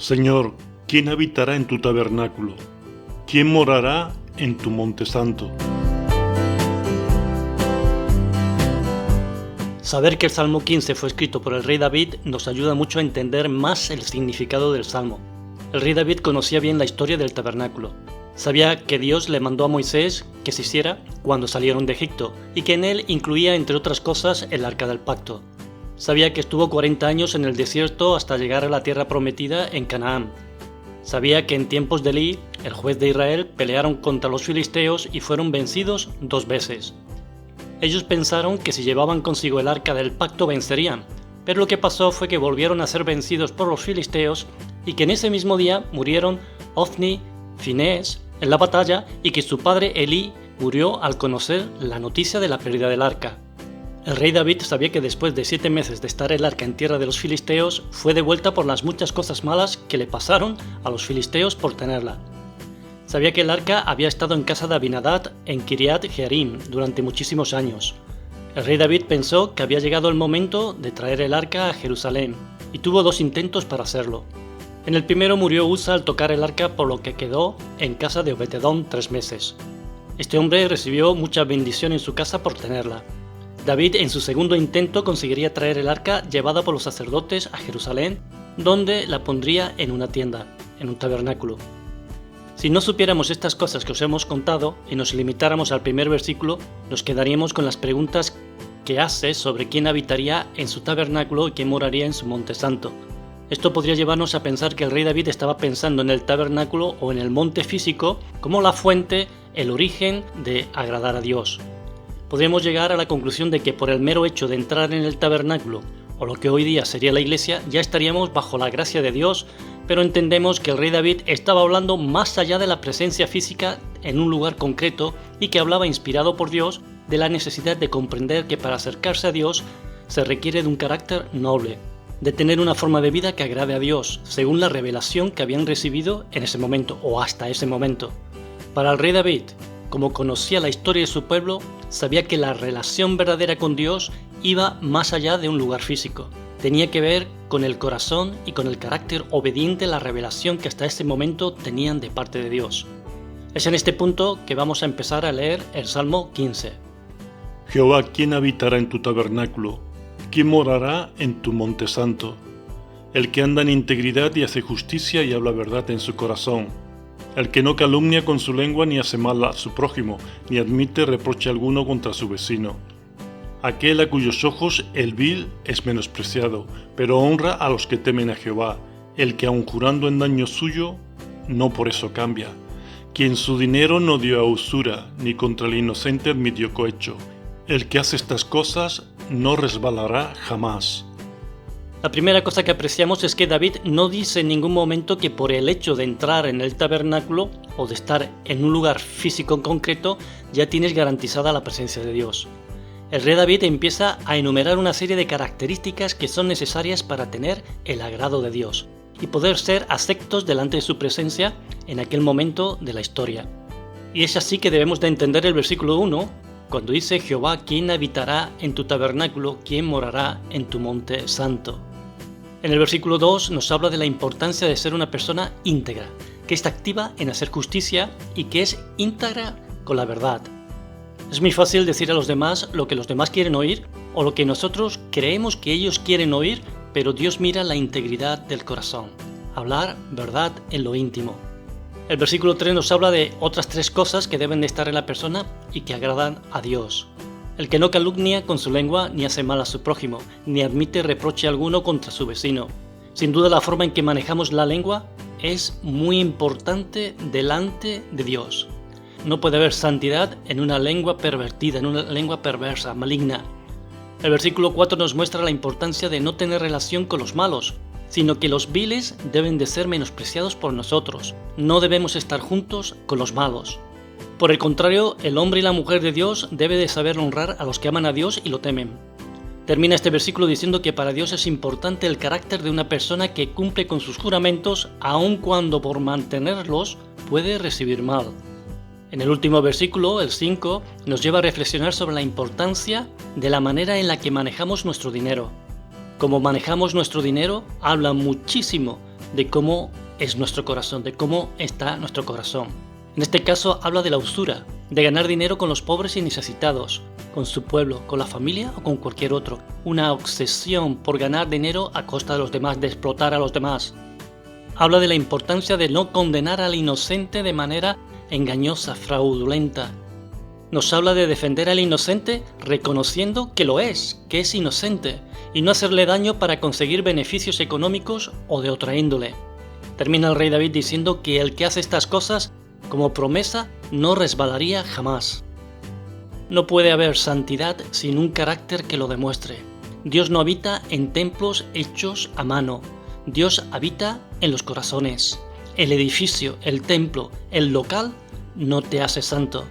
Señor, ¿quién habitará en tu tabernáculo? ¿Quién morará en tu monte santo? Saber que el Salmo 15 fue escrito por el rey David nos ayuda mucho a entender más el significado del Salmo. El rey David conocía bien la historia del tabernáculo. Sabía que Dios le mandó a Moisés que se hiciera cuando salieron de Egipto y que en él incluía, entre otras cosas, el Arca del Pacto. Sabía que estuvo 40 años en el desierto hasta llegar a la tierra prometida en Canaán. Sabía que en tiempos de Elí, el juez de Israel, pelearon contra los filisteos y fueron vencidos 2 veces. Ellos pensaron que si llevaban consigo el Arca del Pacto vencerían, pero lo que pasó fue que volvieron a ser vencidos por los filisteos y que en ese mismo día murieron Ofni, Finés en la batalla y que su padre Elí murió al conocer la noticia de la pérdida del arca. El rey David sabía que después de 7 meses de estar el arca en tierra de los filisteos, fue devuelta por las muchas cosas malas que le pasaron a los filisteos por tenerla. Sabía que el arca había estado en casa de Abinadab en Kiriat Jearim durante muchísimos años. El rey David pensó que había llegado el momento de traer el arca a Jerusalén y tuvo 2 intentos para hacerlo. En el primero murió Usa al tocar el arca, por lo que quedó en casa de Obed-edom 3 meses. Este hombre recibió mucha bendición en su casa por tenerla. David en su segundo intento conseguiría traer el arca llevada por los sacerdotes a Jerusalén, donde la pondría en una tienda, en un tabernáculo. Si no supiéramos estas cosas que os hemos contado y nos limitáramos al primer versículo, nos quedaríamos con las preguntas que hace sobre quién habitaría en su tabernáculo y quién moraría en su monte santo. Esto podría llevarnos a pensar que el rey David estaba pensando en el tabernáculo o en el monte físico como la fuente, el origen de agradar a Dios. Podríamos llegar a la conclusión de que por el mero hecho de entrar en el tabernáculo, o lo que hoy día sería la iglesia, ya estaríamos bajo la gracia de Dios, pero entendemos que el rey David estaba hablando más allá de la presencia física en un lugar concreto y que hablaba inspirado por Dios de la necesidad de comprender que para acercarse a Dios se requiere de un carácter noble, de tener una forma de vida que agrade a Dios, según la revelación que habían recibido en ese momento o hasta ese momento. Para el rey David, como conocía la historia de su pueblo, sabía que la relación verdadera con Dios iba más allá de un lugar físico. Tenía que ver con el corazón y con el carácter obediente a la revelación que hasta ese momento tenían de parte de Dios. Es en este punto que vamos a empezar a leer el Salmo 15. Jehová, ¿quién habitará en tu tabernáculo? ¿Quién morará en tu monte santo? El que anda en integridad y hace justicia y habla verdad en su corazón. El que no calumnia con su lengua ni hace mal a su prójimo, ni admite reproche alguno contra su vecino. Aquel a cuyos ojos el vil es menospreciado, pero honra a los que temen a Jehová. El que aun jurando en daño suyo, no por eso cambia. Quien su dinero no dio a usura, ni contra el inocente admitió cohecho. El que hace estas cosas no resbalará jamás. La primera cosa que apreciamos es que David no dice en ningún momento que por el hecho de entrar en el tabernáculo o de estar en un lugar físico en concreto ya tienes garantizada la presencia de Dios. El rey David empieza a enumerar una serie de características que son necesarias para tener el agrado de Dios y poder ser aceptos delante de su presencia en aquel momento de la historia. Y es así que debemos de entender el versículo 1, cuando dice Jehová, ¿quién habitará en tu tabernáculo? ¿Quién morará en tu monte santo? En el versículo 2 nos habla de la importancia de ser una persona íntegra, que está activa en hacer justicia y que es íntegra con la verdad. Es muy fácil decir a los demás lo que los demás quieren oír o lo que nosotros creemos que ellos quieren oír, pero Dios mira la integridad del corazón, hablar verdad en lo íntimo. El versículo 3 nos habla de otras 3 cosas que deben de estar en la persona y que agradan a Dios. El que no calumnia con su lengua ni hace mal a su prójimo, ni admite reproche alguno contra su vecino. Sin duda la forma en que manejamos la lengua es muy importante delante de Dios. No puede haber santidad en una lengua pervertida, en una lengua perversa, maligna. El versículo 4 nos muestra la importancia de no tener relación con los malos, sino que los viles deben de ser menospreciados por nosotros. No debemos estar juntos con los malos. Por el contrario, el hombre y la mujer de Dios debe de saber honrar a los que aman a Dios y lo temen. Termina este versículo diciendo que para Dios es importante el carácter de una persona que cumple con sus juramentos, aun cuando por mantenerlos puede recibir mal. En el último versículo, el 5, nos lleva a reflexionar sobre la importancia de la manera en la que manejamos nuestro dinero. Como manejamos nuestro dinero habla muchísimo de cómo es nuestro corazón, de cómo está nuestro corazón. En este caso habla de la usura, de ganar dinero con los pobres y necesitados, con su pueblo, con la familia o con cualquier otro. Una obsesión por ganar dinero a costa de los demás, de explotar a los demás. Habla de la importancia de no condenar al inocente de manera engañosa, fraudulenta. Nos habla de defender al inocente reconociendo que lo es, que es inocente, y no hacerle daño para conseguir beneficios económicos o de otra índole. Termina el rey David diciendo que el que hace estas cosas, como promesa, no resbalaría jamás. No puede haber santidad sin un carácter que lo demuestre. Dios no habita en templos hechos a mano. Dios habita en los corazones. El edificio, el templo, el local no te hace santo.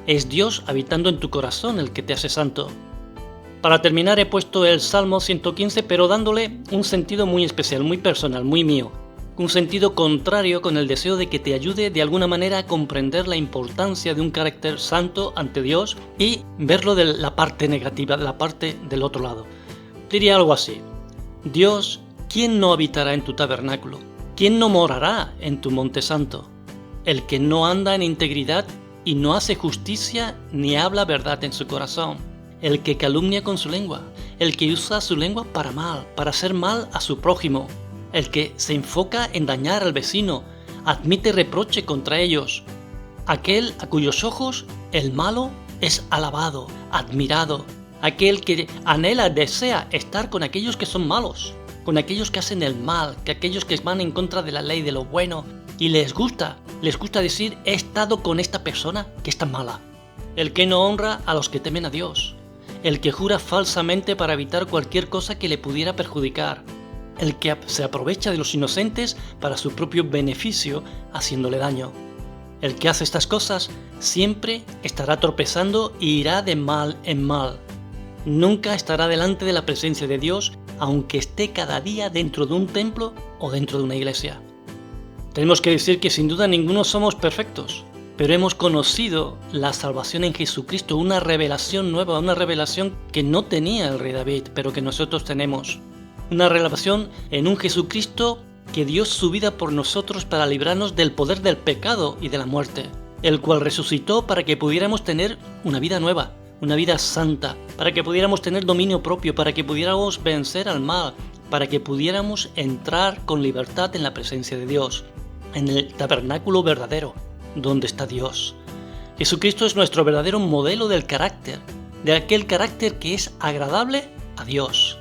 Es Dios habitando en tu corazón el que te hace santo. Para terminar he puesto el Salmo 115, pero dándole un sentido muy especial, muy personal, muy mío. Un sentido contrario con el deseo de que te ayude de alguna manera a comprender la importancia de un carácter santo ante Dios y verlo de la parte negativa, de la parte del otro lado. Diría algo así: Dios, ¿quién no habitará en tu tabernáculo? ¿Quién no morará en tu monte santo? El que no anda en integridad y no hace justicia ni habla verdad en su corazón. El que calumnia con su lengua. El que usa su lengua para mal, para hacer mal a su prójimo. El que se enfoca en dañar al vecino, admite reproche contra ellos. Aquel a cuyos ojos el malo es alabado, admirado. Aquel que anhela, desea estar con aquellos que son malos, con aquellos que hacen el mal, que aquellos que van en contra de la ley, de lo bueno. Y les gusta decir: he estado con esta persona que es tan mala. El que no honra a los que temen a Dios. El que jura falsamente para evitar cualquier cosa que le pudiera perjudicar. El que se aprovecha de los inocentes para su propio beneficio, haciéndole daño. El que hace estas cosas siempre estará tropezando y irá de mal en mal. Nunca estará delante de la presencia de Dios, aunque esté cada día dentro de un templo o dentro de una iglesia. Tenemos que decir que sin duda ninguno somos perfectos, pero hemos conocido la salvación en Jesucristo, una revelación nueva, una revelación que no tenía el rey David, pero que nosotros tenemos. Una revelación en un Jesucristo que dio su vida por nosotros para librarnos del poder del pecado y de la muerte, el cual resucitó para que pudiéramos tener una vida nueva, una vida santa, para que pudiéramos tener dominio propio, para que pudiéramos vencer al mal, para que pudiéramos entrar con libertad en la presencia de Dios, en el tabernáculo verdadero, donde está Dios. Jesucristo es nuestro verdadero modelo del carácter, de aquel carácter que es agradable a Dios.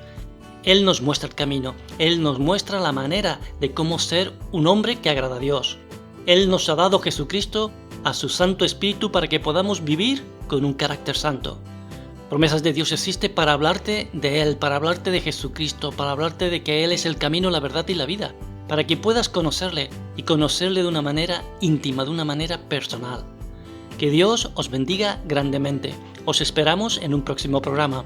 Él nos muestra el camino, Él nos muestra la manera de cómo ser un hombre que agrada a Dios. Él nos ha dado Jesucristo a su Santo Espíritu para que podamos vivir con un carácter santo. Promesas de Dios existe para hablarte de Él, para hablarte de Jesucristo, para hablarte de que Él es el camino, la verdad y la vida, para que puedas conocerle y conocerle de una manera íntima, de una manera personal. Que Dios os bendiga grandemente. Os esperamos en un próximo programa.